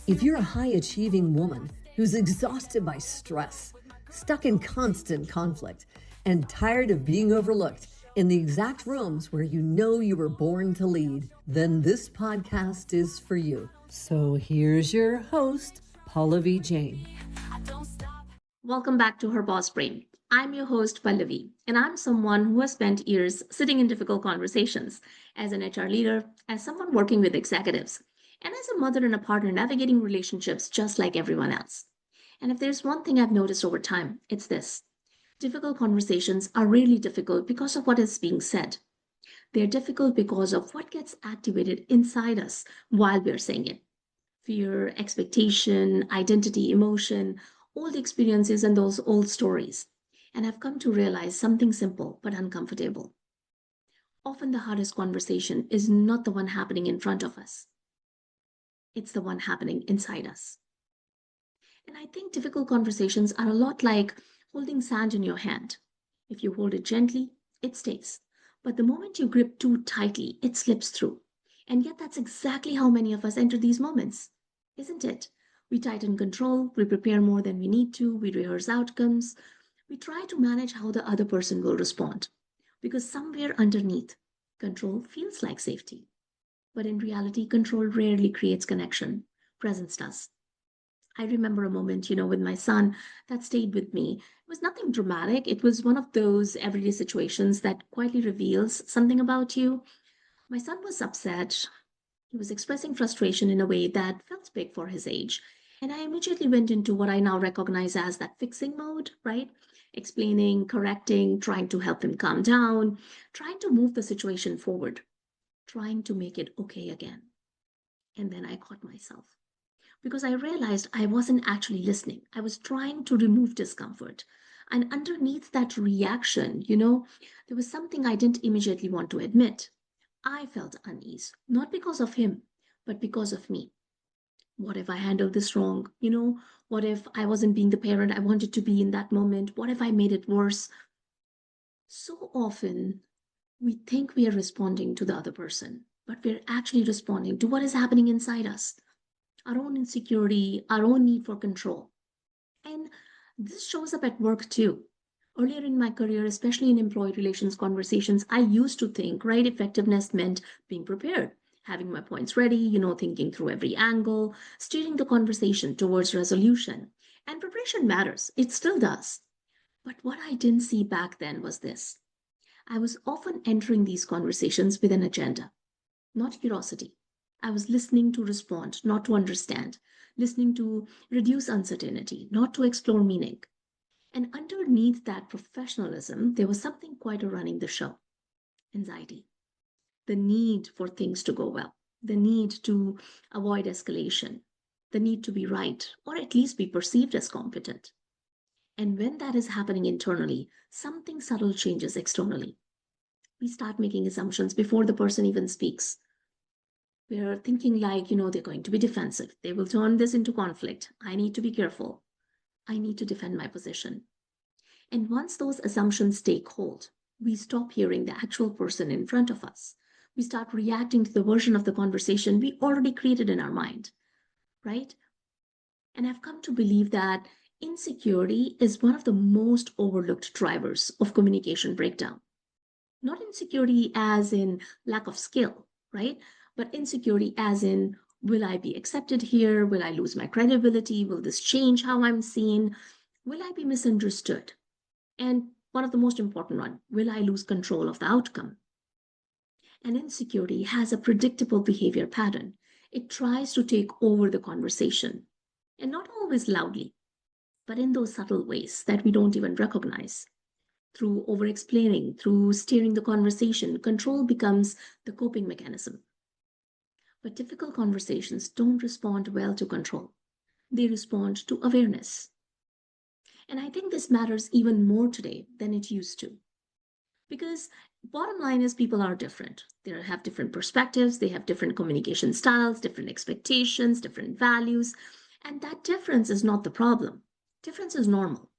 If you're a high-achieving woman who's exhausted by stress, stuck in constant conflict, and tired of being overlooked in the exact rooms where you know you were born to lead, then this podcast is for you. So here's your host, Pallavi Jain. Welcome back to Her Boss Brain. I'm your host, Pallavi, and I'm someone who has spent years sitting in difficult conversations as an HR leader, as someone working with executives, and as a mother and a partner navigating relationships just like everyone else. And if there's one thing I've noticed over time, it's this. Difficult conversations are really difficult because of what is being said. They're difficult because of what gets activated inside us while we're saying it. Fear, expectation, identity, emotion, old experiences, and those old stories. And I've come to realize something simple but uncomfortable. Often the hardest conversation is not the one happening in front of us, it's the one happening inside us. And I think difficult conversations are a lot like holding sand in your hand. If you hold it gently, it stays. But the moment you grip too tightly, it slips through. And yet, that's exactly how many of us enter these moments, isn't it? We tighten control, we prepare more than we need to, we rehearse outcomes, we try to manage how the other person will respond. Because somewhere underneath, control feels like safety. But in reality, control rarely creates connection, presence does. I remember a moment, with my son that stayed with me. It was nothing dramatic. It was one of those everyday situations that quietly reveals something about you. My son was upset. He was expressing frustration in a way that felt big for his age. And I immediately went into what I now recognize as that fixing mode, right? Explaining, correcting, trying to help him calm down, trying to move the situation forward, trying to make it okay again. And then I caught myself because I realized I wasn't actually listening. I was trying to remove discomfort. And underneath that reaction, there was something I didn't immediately want to admit. I felt unease, not because of him, but because of me. What if I handled this wrong? What if I wasn't being the parent I wanted to be in that moment? What if I made it worse? So often, we think we are responding to the other person, but we're actually responding to what is happening inside us, our own insecurity, our own need for control. And this shows up at work too. Earlier in my career, especially in employee relations conversations, I used to think, right, effectiveness meant being prepared, having my points ready, thinking through every angle, steering the conversation towards resolution. And preparation matters, it still does. But what I didn't see back then was this. I was often entering these conversations with an agenda, not curiosity. I was listening to respond, not to understand, listening to reduce uncertainty, not to explore meaning. And underneath that professionalism, there was something quieter running the show: anxiety, the need for things to go well, the need to avoid escalation, the need to be right, or at least be perceived as competent. And when that is happening internally, something subtle changes externally. We start making assumptions before the person even speaks. We're thinking like, they're going to be defensive. They will turn this into conflict. I need to be careful. I need to defend my position. And once those assumptions take hold, we stop hearing the actual person in front of us. We start reacting to the version of the conversation we already created in our mind, right? And I've come to believe that insecurity is one of the most overlooked drivers of communication breakdown. Not insecurity as in lack of skill, right? But insecurity as in, will I be accepted here? Will I lose my credibility? Will this change how I'm seen? Will I be misunderstood? And one of the most important one, will I lose control of the outcome? And insecurity has a predictable behavior pattern. It tries to take over the conversation, and not always loudly, but in those subtle ways that we don't even recognize. Through over explaining, through steering the conversation, control becomes the coping mechanism. But difficult conversations don't respond well to control, they respond to awareness. And I think this matters even more today than it used to. Because bottom line is people are different. They have different perspectives, they have different communication styles, different expectations, different values. And that difference is not the problem. Difference is normal,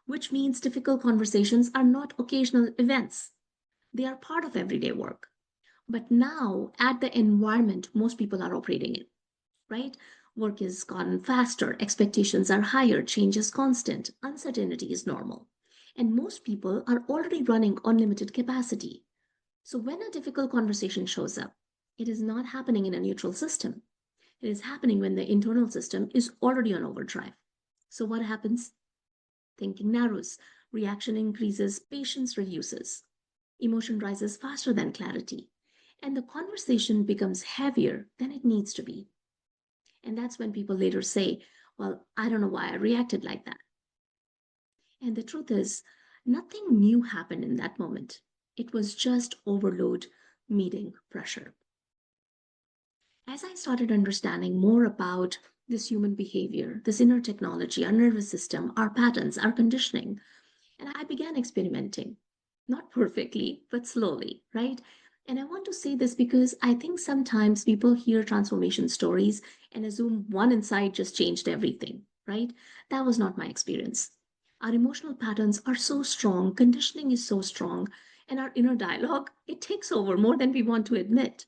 which means difficult conversations are not occasional events. They are part of everyday work. But now, at the environment most people are operating in, right? Work has gone faster, expectations are higher, change is constant, uncertainty is normal. And most people are already running on limited capacity. So when a difficult conversation shows up, it is not happening in a neutral system. It is happening when the internal system is already on overdrive. So what happens? Thinking narrows, reaction increases, patience reduces, emotion rises faster than clarity, and the conversation becomes heavier than it needs to be. And that's when people later say, well, I don't know why I reacted like that. And the truth is, nothing new happened in that moment. It was just overload meeting pressure. As I started understanding more about this human behavior, this inner technology, our nervous system, our patterns, our conditioning, and I began experimenting. Not perfectly, but slowly, right? And I want to say this because I think sometimes people hear transformation stories and assume one insight just changed everything, right? That was not my experience. Our emotional patterns are so strong, conditioning is so strong, and our inner dialogue, it takes over more than we want to admit.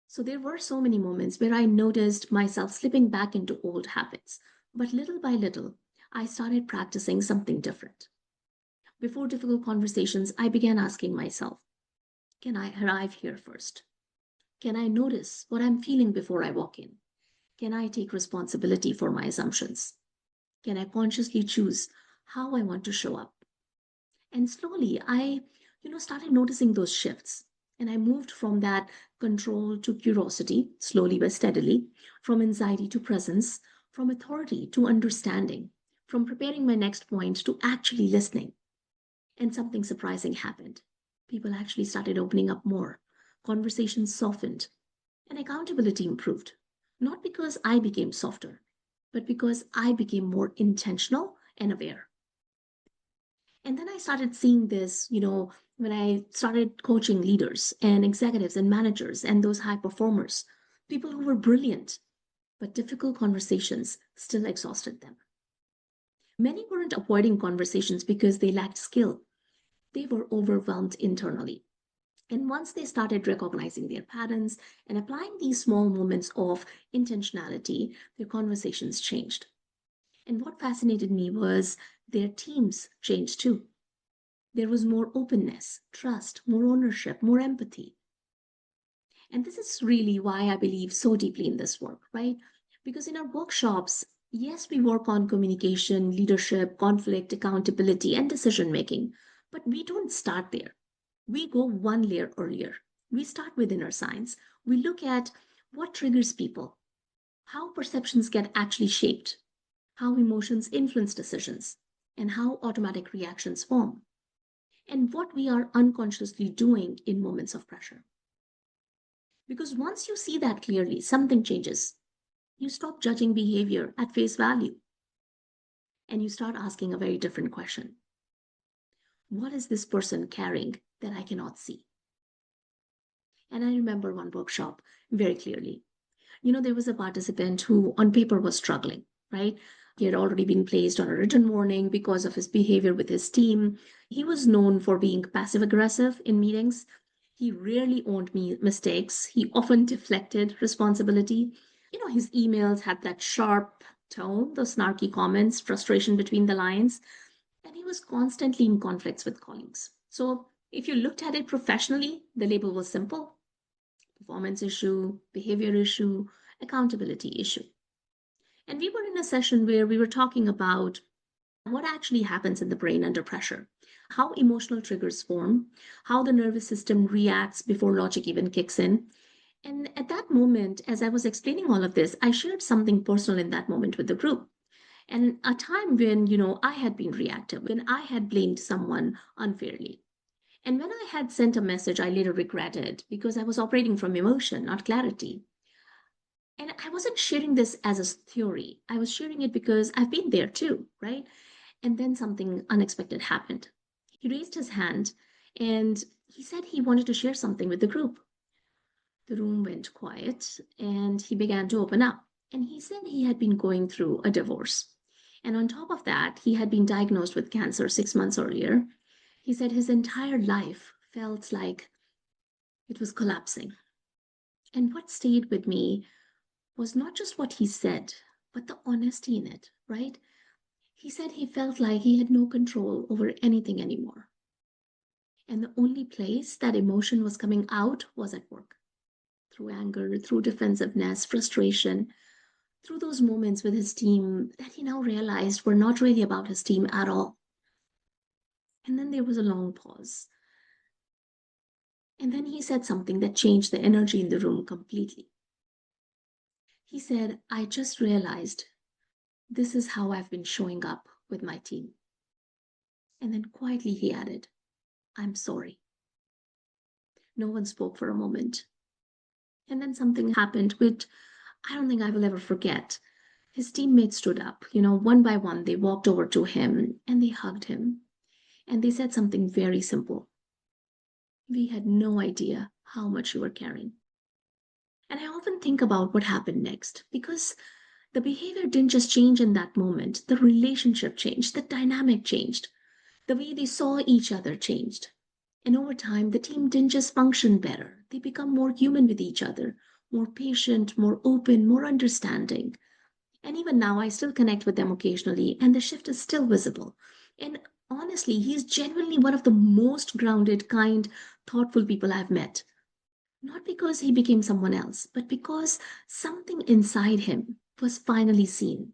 So there were so many moments where I noticed myself slipping back into old habits. But little by little, I started practicing something different. Before difficult conversations, I began asking myself, can I arrive here first? Can I notice what I'm feeling before I walk in? Can I take responsibility for my assumptions? Can I consciously choose how I want to show up? And slowly I started noticing those shifts. And I moved from that control to curiosity, slowly but steadily, from anxiety to presence, from authority to understanding, from preparing my next point to actually listening. And something surprising happened. People actually started opening up more. Conversations softened and accountability improved. Not because I became softer, but because I became more intentional and aware. And then I started seeing this, when I started coaching leaders and executives and managers and those high performers, people who were brilliant, but difficult conversations still exhausted them. Many weren't avoiding conversations because they lacked skill, they were overwhelmed internally. And once they started recognizing their patterns and applying these small moments of intentionality, their conversations changed. And what fascinated me was their teams changed too. There was more openness, trust, more ownership, more empathy. And this is really why I believe so deeply in this work, right? Because in our workshops, yes, we work on communication, leadership, conflict, accountability, and decision making, but we don't start there. We go one layer earlier. We start with inner science. We look at what triggers people, how perceptions get actually shaped, how emotions influence decisions, and how automatic reactions form, and what we are unconsciously doing in moments of pressure. Because once you see that clearly, something changes. You stop judging behavior at face value and you start asking a very different question. What is this person carrying that I cannot see? And I remember one workshop very clearly. There was a participant who on paper was struggling, right? He had already been placed on a written warning because of his behavior with his team. He was known for being passive aggressive in meetings. He rarely owned mistakes. He often deflected responsibility. His emails had that sharp tone, those snarky comments, frustration between the lines, and he was constantly in conflicts with colleagues. So if you looked at it professionally, the label was simple: performance issue, behavior issue, accountability issue. And we were in a session where we were talking about what actually happens in the brain under pressure, how emotional triggers form, how the nervous system reacts before logic even kicks in. And at that moment, as I was explaining all of this, I shared something personal in that moment with the group. And a time when, I had been reactive, when I had blamed someone unfairly. And when I had sent a message I later regretted because I was operating from emotion, not clarity. And I wasn't sharing this as a theory. I was sharing it because I've been there too, right? And then something unexpected happened. He raised his hand and he said he wanted to share something with the group. The room went quiet and he began to open up. And he said he had been going through a divorce. And on top of that, he had been diagnosed with cancer 6 months earlier. He said his entire life felt like it was collapsing. And what stayed with me was not just what he said, but the honesty in it, right? He said he felt like he had no control over anything anymore. And the only place that emotion was coming out was at work, through anger, through defensiveness, frustration, through those moments with his team that he now realized were not really about his team at all. And then there was a long pause. And then he said something that changed the energy in the room completely. He said, I just realized this is how I've been showing up with my team. And then quietly he added, I'm sorry. No one spoke for a moment. And then something happened which I don't think I will ever forget. His teammates stood up, one by one, they walked over to him and they hugged him. And they said something very simple. We had no idea how much you were carrying. And I often think about what happened next because the behavior didn't just change in that moment. The relationship changed, the dynamic changed, the way they saw each other changed. And over time, the team didn't just function better, they become more human with each other, more patient, more open, more understanding. And even now, I still connect with them occasionally, and the shift is still visible. And honestly, he's genuinely one of the most grounded, kind, thoughtful people I've met. Not because he became someone else, but because something inside him was finally seen.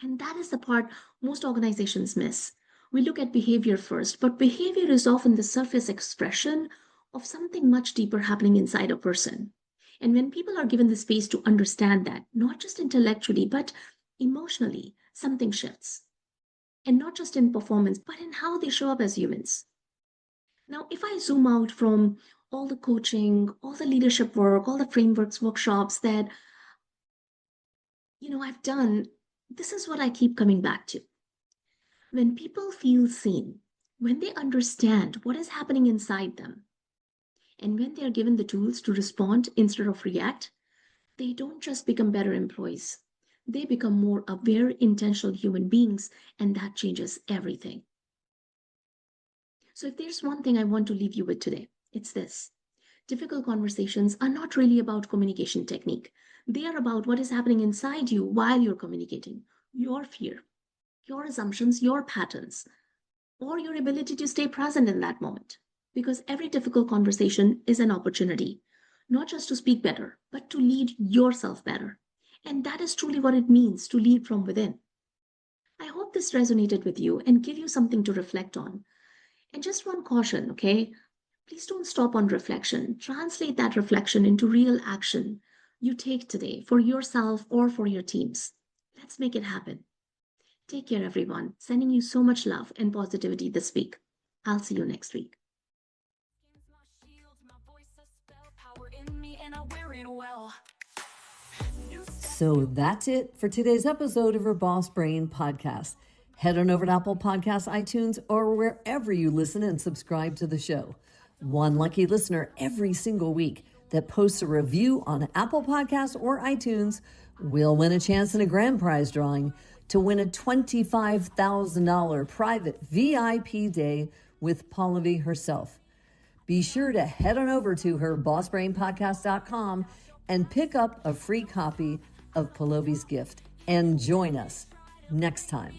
And that is the part most organizations miss. We look at behavior first, but behavior is often the surface expression of something much deeper happening inside a person. And when people are given the space to understand that, not just intellectually, but emotionally, something shifts. And not just in performance, but in how they show up as humans. Now, if I zoom out from all the coaching, all the leadership work, all the frameworks, workshops that I've done, this is what I keep coming back to. When people feel seen, when they understand what is happening inside them, and when they are given the tools to respond instead of react, they don't just become better employees. They become more aware, intentional human beings, and that changes everything. So, if there's one thing I want to leave you with today, it's this. Difficult conversations are not really about communication technique. They are about what is happening inside you while you're communicating. Your fear, your assumptions, your patterns, or your ability to stay present in that moment. Because every difficult conversation is an opportunity, not just to speak better, but to lead yourself better. And that is truly what it means to lead from within. I hope this resonated with you and give you something to reflect on. And just one caution, okay? Please don't stop on reflection. Translate that reflection into real action you take today for yourself or for your teams. Let's make it happen. Take care, everyone. Sending you so much love and positivity this week. I'll see you next week. So that's it for today's episode of our Boss Brain podcast. Head on over to Apple Podcasts, iTunes, or wherever you listen and subscribe to the show. One lucky listener every single week that posts a review on Apple Podcasts or iTunes will win a chance in a grand prize drawing to win a $25,000 private VIP day with Pallavi herself. Be sure to head on over to her bossbrainpodcast.com and pick up a free copy of Pallavi's gift and join us next time.